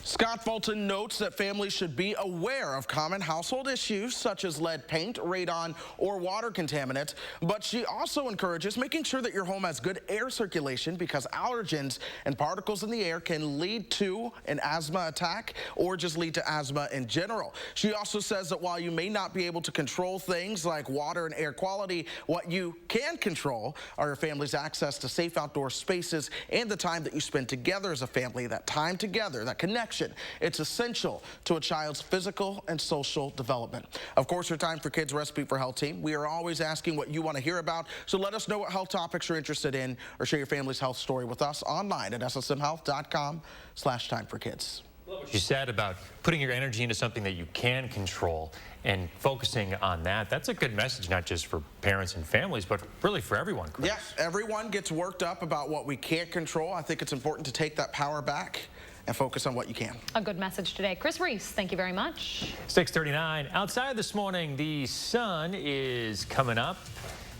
Scott Fulton notes that families should be aware of common household issues such as lead paint, radon, or water contaminants, but she also encourages making sure that your home has good air circulation because allergens and particles in the air can lead to an asthma attack or just lead to asthma in general. She also says that while you may not be able to control things like water and air quality, what you can control are your family's access to safe outdoor spaces and the time that you spend together as a family. That time together, that connection, it's essential to a child's physical and social development. Of course, your Time for Kids Recipe for Health team, we are always asking what you want to hear about, so let us know what health topics you're interested in or share your family's health story with us online at ssmhealth.com/timeforkids. What you said about putting your energy into something that you can control and focusing on that, that's a good message, not just for parents and families, but really for everyone, Chris. Yes, everyone gets worked up about what we can't control. I think it's important to take that power back and focus on what you can. A good message today. Chris Reese, thank you very much. 6:39. Outside this morning, the sun is coming up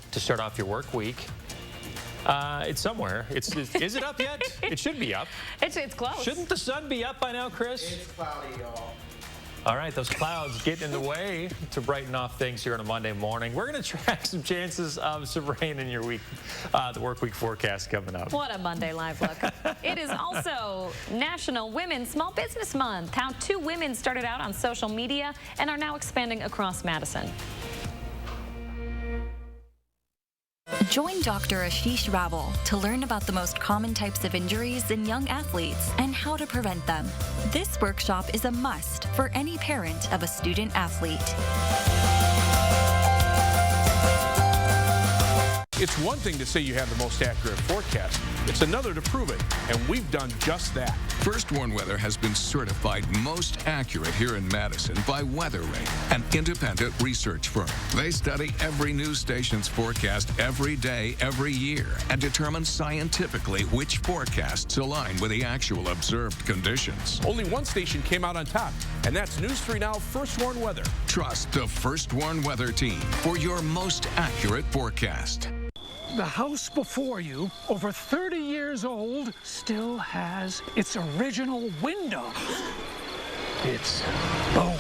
to start off your work week. It's somewhere. Is it up yet? It should be up. It's close. Shouldn't the sun be up by now, Chris? It's cloudy, y'all. All right, those clouds get in the way to brighten off things here on a Monday morning. We're going to track some chances of some rain in your week, the work week forecast coming up. What a Monday Live look. It is also National Women's Small Business Month. How 2 women started out on social media and are now expanding across Madison. Join Dr. Ashish Raval to learn about the most common types of injuries in young athletes and how to prevent them. This workshop is a must for any parent of a student athlete. It's one thing to say you have the most accurate forecast. It's another to prove it, and we've done just that. First Warn Weather has been certified most accurate here in Madison by WeatherRate, an independent research firm. They study every news station's forecast every day, every year, and determine scientifically which forecasts align with the actual observed conditions. Only one station came out on top, and that's News 3 Now First Warn Weather. Trust the First Warn Weather team for your most accurate forecast. The house before you, over 30 years old, still has its original window. It's bone.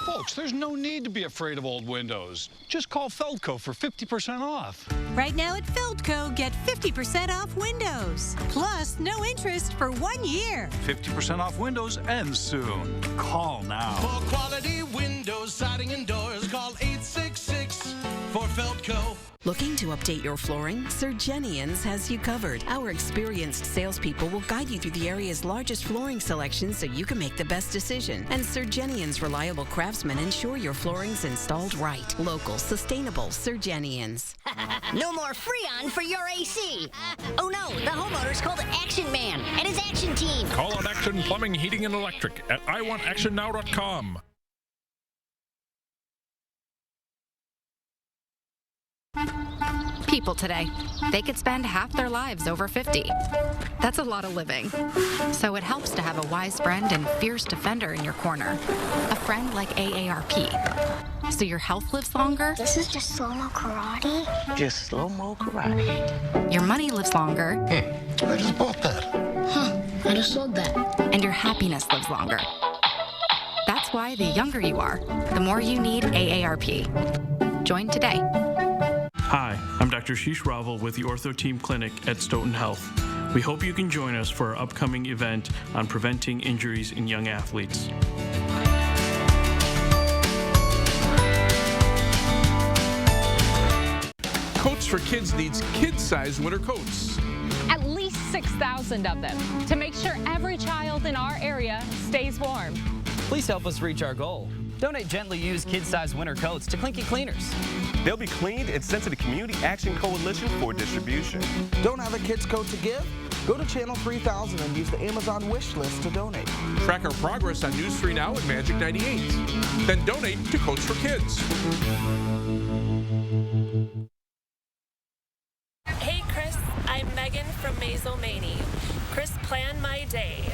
Folks, there's no need to be afraid of old windows. Just call Feldco for 50% off. Right now at Feldco, get 50% off windows. Plus, no interest for 1 year. 50% off windows ends soon. Call now. For quality windows, siding, and doors, call 866 for Feldco. Looking to update your flooring? Surgenians has you covered. Our experienced salespeople will guide you through the area's largest flooring selection so you can make the best decision. And Surgenians' reliable craftsmen ensure your flooring's installed right. Local, sustainable Surgenians. No more Freon for your AC. Oh no, the homeowner's called Action Man and his action team. Call out Action Plumbing, Heating, and Electric at iwantactionnow.com. People today, they could spend half their lives over 50. That's a lot of living. So it helps to have a wise friend and fierce defender in your corner. A friend like AARP. So your health lives longer. This is just slow-mo karate? Just slow-mo karate. Your money lives longer. I just bought that. Huh, I just sold that. And your happiness lives longer. That's why the younger you are, the more you need AARP. Join today. Hi, I'm Dr. Ashish Raval with the Ortho Team Clinic at Stoughton Health. We hope you can join us for our upcoming event on preventing injuries in young athletes. Coats for Kids needs kid-sized winter coats. At least 6,000 of them to make sure every child in our area stays warm. Please help us reach our goal. Donate gently used kid-sized winter coats to Clinky Cleaners. They'll be cleaned and sent to the Community Action Coalition for distribution. Don't have a kid's coat to give? go to Channel 3000 and use the Amazon wish list to donate. Track our progress on News 3 Now and Magic 98. Then donate to Coach for Kids. Hey Chris, I'm Megan from Mazomanie. Chris, plan my day.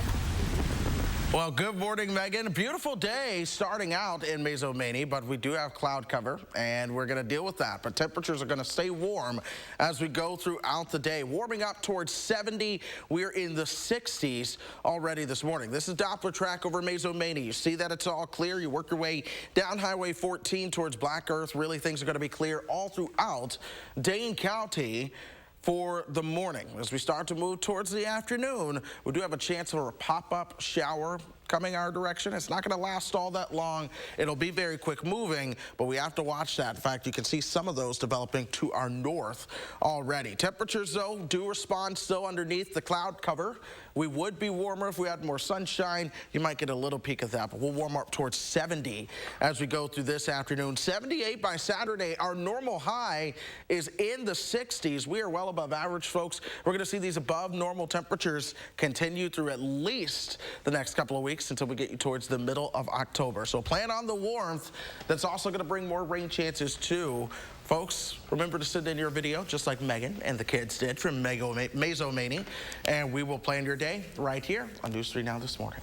Well, good morning, Megan. A beautiful day starting out in Mazomanie, but we do have cloud cover, and we're going to deal with that. But temperatures are going to stay warm as we go throughout the day. Warming up towards 70. We're in the 60s already this morning. This is Doppler track over Mazomanie. You see that it's all clear. You work your way down Highway 14 towards Black Earth. Really, things are going to be clear all throughout Dane County for the morning. As we start to move towards the afternoon, we do have a chance for a pop-up shower coming our direction. It's not going to last all that long. It'll be very quick moving, but we have to watch that. In fact, you can see some of those developing to our north already. Temperatures, though, do respond still underneath the cloud cover. We would be warmer if we had more sunshine. You might get a little peek of that, but we'll warm up towards 70 as we go through this afternoon. 78 by Saturday. Our normal high is in the 60s. We are well above average, folks. We're going to see these above normal temperatures continue through at least the next couple of weeks until we get you towards the middle of October. So plan on the warmth. That's also going to bring more rain chances too. Folks, remember to send in your video, just like Megan and the kids did from Mazomanie, and we will plan your day right here on News 3 Now this morning.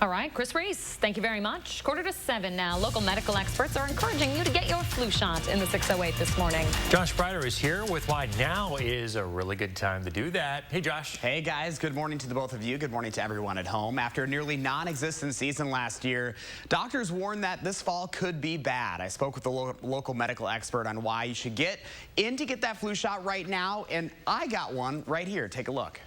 All right, Chris Reese, thank you very much. 6:45 now. Local medical experts are encouraging you to get your flu shot in the 608 this morning. Josh Breider is here with why now is a really good time to do that. Hey, Josh. Hey, guys. Good morning to the both of you. Good morning to everyone at home. After a nearly non-existent season last year, doctors warned that this fall could be bad. I spoke with a local medical expert on why you should get in to get that flu shot right now, and I got one right here. Take a look.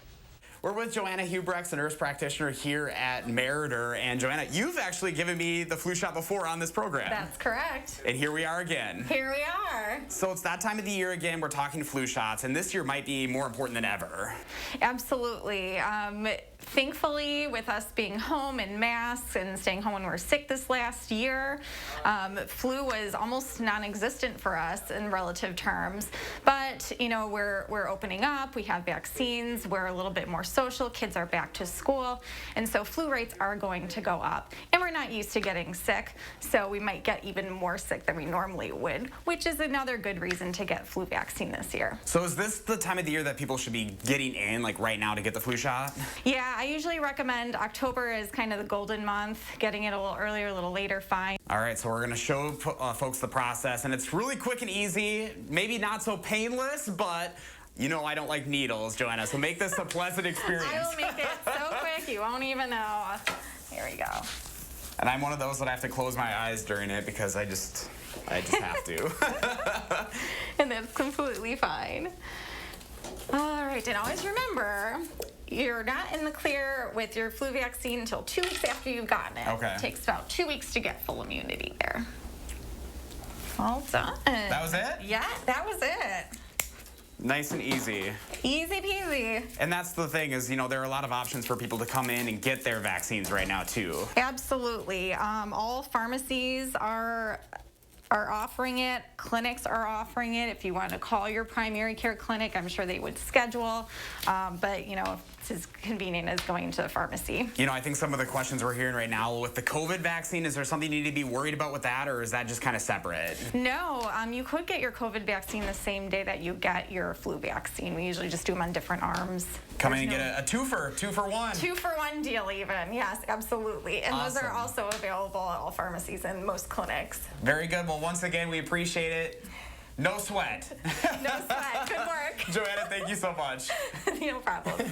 We're with Joanna Hubrechts, a nurse practitioner here at Meriter. And Joanna, you've actually given me the flu shot before on this program. That's correct. And here we are again. Here we are. So it's that time of the year again. We're talking flu shots, and this year might be more important than ever. Absolutely. Thankfully, with us being home in masks and staying home when we were sick this last year, flu was almost non-existent for us in relative terms. But, you know, we're opening up. We have vaccines. We're a little bit more social. Kids are back to school. And so flu rates are going to go up. And we're not used to getting sick, so we might get even more sick than we normally would, which is another good reason to get flu vaccine this year. So is this the time of the year that people should be getting in, like right now, to get the flu shot? Yeah, I usually recommend October is kind of the golden month. Getting it a little earlier, a little later, fine. All right, so we're going to show folks the process, and it's really quick and easy. Maybe not so painless, but you know I don't like needles, Joanna, so make this a pleasant experience. I will make it so quick you won't even know. Here we go. And I'm one of those that I have to close my eyes during it because I just have to. And that's completely fine. All right, and always remember, you're not in the clear with your flu vaccine until 2 weeks after you've gotten it. Okay. It takes about 2 weeks to get full immunity there. All done. That was it? Yeah, that was it. Nice and easy. Easy peasy. And that's the thing is, you know, there are a lot of options for people to come in and get their vaccines right now, too. Absolutely. All pharmacies are offering it. Clinics are offering it. If you want to call your primary care clinic, I'm sure they would schedule. But, you know, it's as convenient as going to the pharmacy. You know, I think some of the questions we're hearing right now with the COVID vaccine, is there something you need to be worried about with that, or is that just kind of separate? No, you could get your COVID vaccine the same day that you get your flu vaccine. We usually just do them on different arms. Come in and get a two for one. 2-for-1 deal even, yes, absolutely. And awesome. Those are also available at all pharmacies and most clinics. Very good. Well, once again, we appreciate it. No sweat. No sweat. Good work. Joanna, thank you so much. No problem.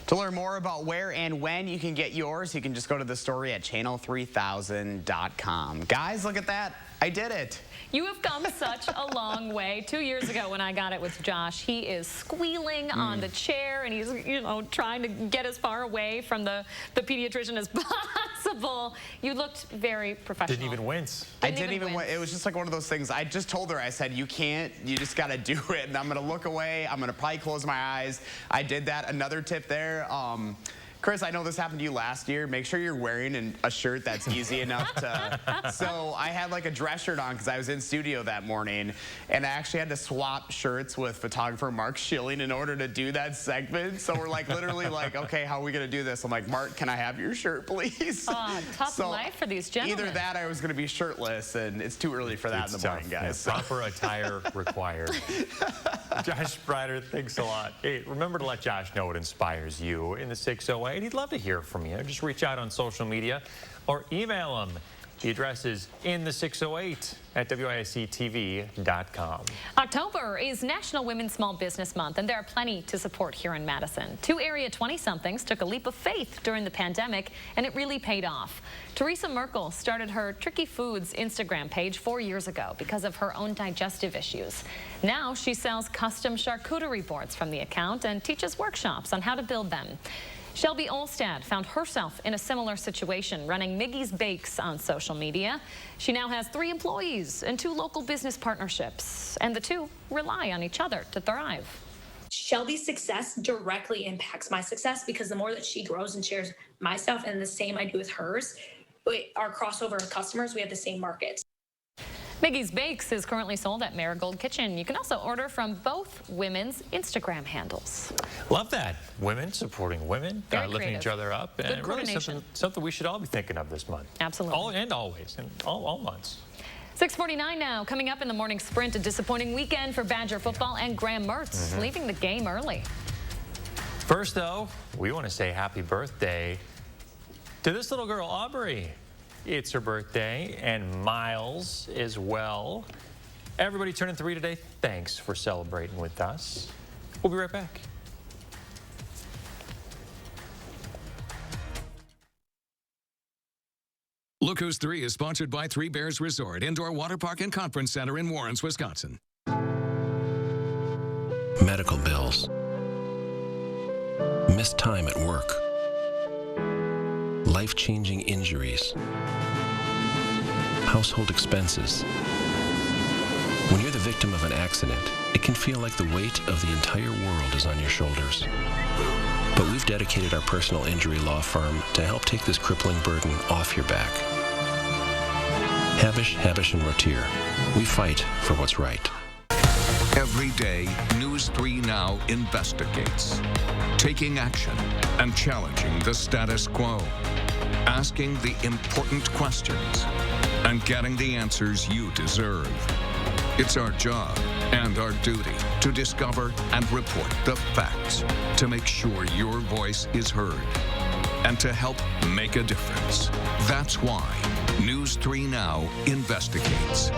To learn more about where and when you can get yours, you can just go to the story at channel3000.com. Guys, look at that. I did it. You have come such a long way. 2 years ago when I got it with Josh, he is squealing on the chair and he's, you know, trying to get as far away from the pediatrician as possible. You looked very professional. Didn't even wince. I didn't even wince. It was just like one of those things. I just told her, I said, you can't, you just got to do it. And I'm going to look away. I'm going to probably close my eyes. I did that. Another tip there, Chris, I know this happened to you last year. Make sure you're wearing a shirt that's easy enough to... So I had like a dress shirt on because I was in studio that morning, and I actually had to swap shirts with photographer Mark Schilling in order to do that segment. So we're like literally like, okay, how are we going to do this? I'm like, Mark, can I have your shirt, please? Tough life for these gentlemen. Either that or I was going to be shirtless, and it's too early for that in the morning, guys. Yeah, proper attire required. Josh Sprider, thanks a lot. Hey, remember to let Josh know what inspires you in the 608. He'd love to hear from you. Just reach out on social media or email him. The address is in the 608 at WISC-TV.com. October is National Women's Small Business Month, and there are plenty to support here in Madison. 2 area 20-somethings took a leap of faith during the pandemic, and it really paid off. Teresa Merkel started her Tricky Foods Instagram page 4 years ago because of her own digestive issues. Now she sells custom charcuterie boards from the account and teaches workshops on how to build them. Shelby Olstad found herself in a similar situation, running Miggy's Bakes on social media. She now has 3 employees and 2 local business partnerships, and the 2 rely on each other to thrive. Shelby's success directly impacts my success because the more that she grows and shares my stuff, and the same I do with hers, our crossover of customers, we have the same markets. Miggy's Bakes is currently sold at Marigold Kitchen. You can also order from both women's Instagram handles. Love that. Women supporting women, lifting each other up. Good and really something we should all be thinking of this month. Absolutely. And always, and all months. 6:49 now. Coming up in the morning sprint, a disappointing weekend for Badger football and Graham Mertz leaving the game early. First, though, we want to say happy birthday to this little girl, Aubrey. It's her birthday, and Miles as well. Everybody turning 3 today, thanks for celebrating with us. We'll be right back. Look Who's 3 is sponsored by Three Bears Resort, Indoor Water Park and Conference Center in Warrens, Wisconsin. Medical bills. Missed time at work. Life-changing injuries. Household expenses. When you're the victim of an accident, it can feel like the weight of the entire world is on your shoulders. But we've dedicated our personal injury law firm to help take this crippling burden off your back. Habish, & Rotier. We fight for what's right. Every day, News 3 Now investigates, taking action and challenging the status quo, asking the important questions, and getting the answers you deserve. It's our job and our duty to discover and report the facts, to make sure your voice is heard, and to help make a difference. That's why News 3 Now investigates.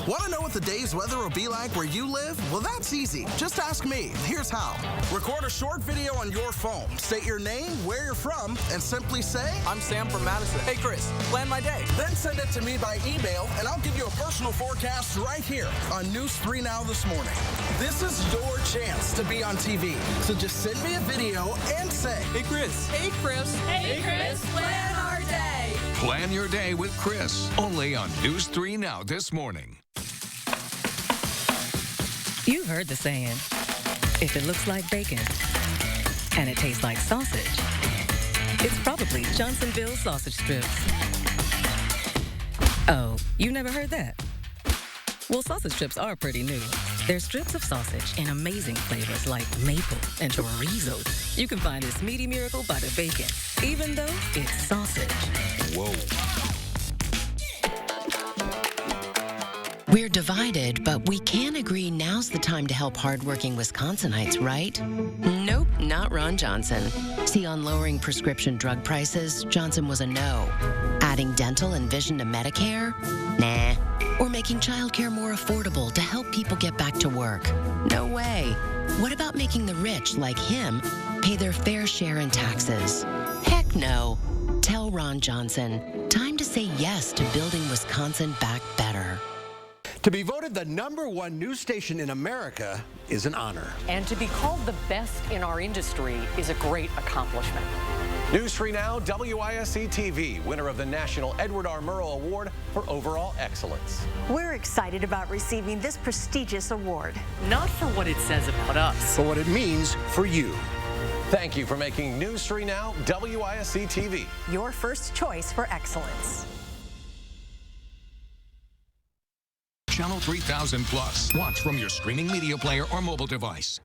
Want to know what the day's weather will be like where you live? Well, that's easy. Just ask me. Here's how. Record a short video on your phone. State your name, where you're from, and simply say, I'm Sam from Madison. Hey, Chris, plan my day. Then send it to me by email, and I'll give you a personal forecast right here on News 3 Now this morning. This is your chance to be on TV. So just send me a video and say, Hey, Chris. Hey, Chris. Hey, Chris, plan our day. Plan your day with Chris, only on News 3 Now this morning. You've heard the saying, if it looks like bacon and it tastes like sausage, it's probably Johnsonville sausage strips. Oh, you never heard that? Well, sausage strips are pretty new. They're strips of sausage in amazing flavors like maple and chorizo. You can find this meaty miracle by the bacon, even though it's sausage. Whoa. We're divided, but we can agree now's the time to help hardworking Wisconsinites, right? Nope, not Ron Johnson. See, on lowering prescription drug prices, Johnson was a no. Adding dental and vision to Medicare? Nah. Or making childcare more affordable to help people get back to work? No way. What about making the rich, like him, pay their fair share in taxes? Heck no. Tell Ron Johnson, time to say yes to building Wisconsin back better. To be voted the #1 news station in America is an honor. And to be called the best in our industry is a great accomplishment. News 3 Now, WISC-TV, winner of the National Edward R. Murrow Award for Overall Excellence. We're excited about receiving this prestigious award. Not for what it says about us, but what it means for you. Thank you for making News 3 Now WISC-TV. Your first choice for excellence. Channel 3000 Plus. Watch from your streaming media player or mobile device.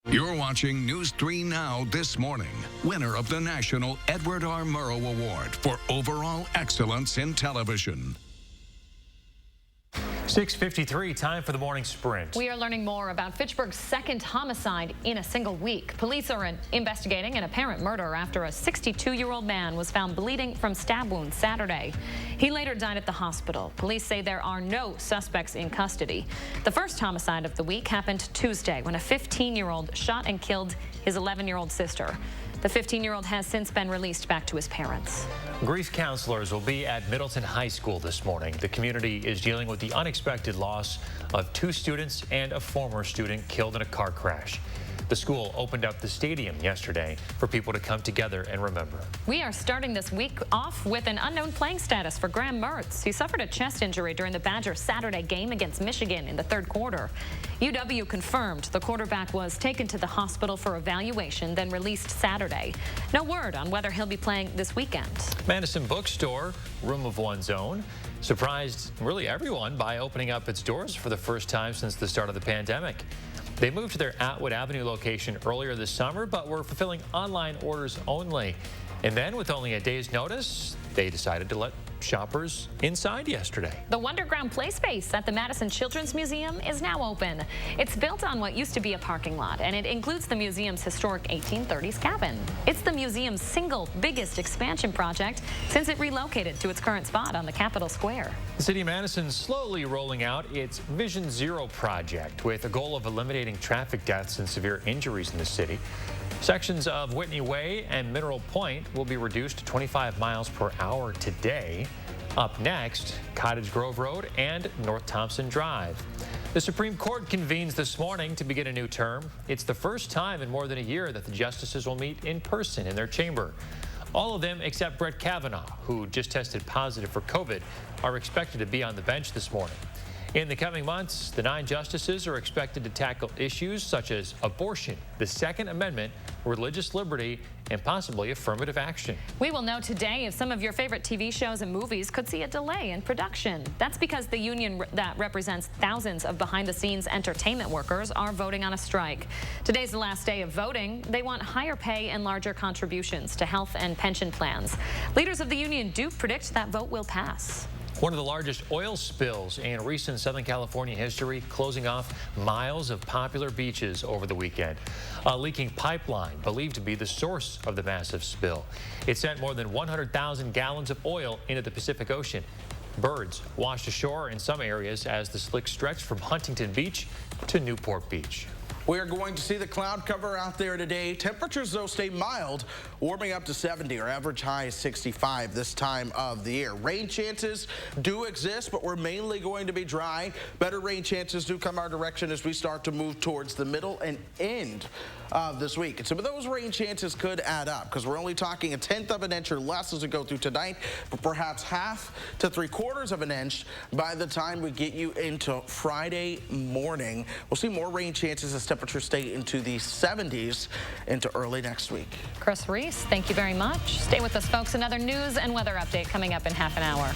You're watching News 3 Now this morning. Winner of the National Edward R. Murrow Award for Overall Excellence in Television. 6:53, time for the morning sprint. We are learning more about Fitchburg's second homicide in a single week. Police are investigating an apparent murder after a 62-year-old man was found bleeding from stab wounds Saturday. He later died at the hospital. Police say there are no suspects in custody. The first homicide of the week happened Tuesday when a 15-year-old shot and killed his 11-year-old sister. The 15-year-old has since been released back to his parents. Grief counselors will be at Middleton High School this morning. The community is dealing with the unexpected loss of 2 students and a former student killed in a car crash. The school opened up the stadium yesterday for people to come together and remember. We are starting this week off with an unknown playing status for Graham Mertz. He suffered a chest injury during the Badgers' Saturday game against Michigan in the 3rd quarter. UW confirmed the quarterback was taken to the hospital for evaluation, then released Saturday. No word on whether he'll be playing this weekend. Madison Bookstore, Room of One's Own, surprised really everyone by opening up its doors for the first time since the start of the pandemic. They moved to their Atwood Avenue location earlier this summer, but were fulfilling online orders only. And then, with only a day's notice, they decided to let shoppers inside yesterday. The Wonderground play space at the Madison Children's Museum is now open. It's built on what used to be a parking lot, and it includes the museum's historic 1830s cabin. It's the museum's single biggest expansion project since it relocated to its current spot on the Capitol Square. The city of Madison slowly rolling out its Vision Zero project with a goal of eliminating traffic deaths and severe injuries in the city. Sections of Whitney Way and Mineral Point will be reduced to 25 miles per hour today. Up next, Cottage Grove Road and North Thompson Drive. The Supreme Court convenes this morning to begin a new term. It's the first time in more than a year that the justices will meet in person in their chamber. All of them except Brett Kavanaugh, who just tested positive for COVID, are expected to be on the bench this morning. In the coming months, the 9 justices are expected to tackle issues such as abortion, the Second Amendment, religious liberty, and possibly affirmative action. We will know today if some of your favorite TV shows and movies could see a delay in production. That's because the union that represents thousands of behind-the-scenes entertainment workers are voting on a strike. Today's the last day of voting. They want higher pay and larger contributions to health and pension plans. Leaders of the union do predict that vote will pass. One of the largest oil spills in recent Southern California history, closing off miles of popular beaches over the weekend. A leaking pipeline believed to be the source of the massive spill. It sent more than 100,000 gallons of oil into the Pacific Ocean. Birds washed ashore in some areas as the slick stretched from Huntington Beach to Newport Beach. We are going to see the cloud cover out there today. Temperatures, though, stay mild, warming up to 70. Our average high is 65 this time of the year. Rain chances do exist, but we're mainly going to be dry. Better rain chances do come our direction as we start to move towards the middle and end of this week. And some of those rain chances could add up because we're only talking 1/10 of an inch or less as we go through tonight, but perhaps 1/2 to 3/4 of an inch by the time we get you into Friday morning. We'll see more rain chances as temperatures stay into the 70s into early next week. Chris Reese, thank you very much. Stay with us, folks. Another news and weather update coming up in half an hour.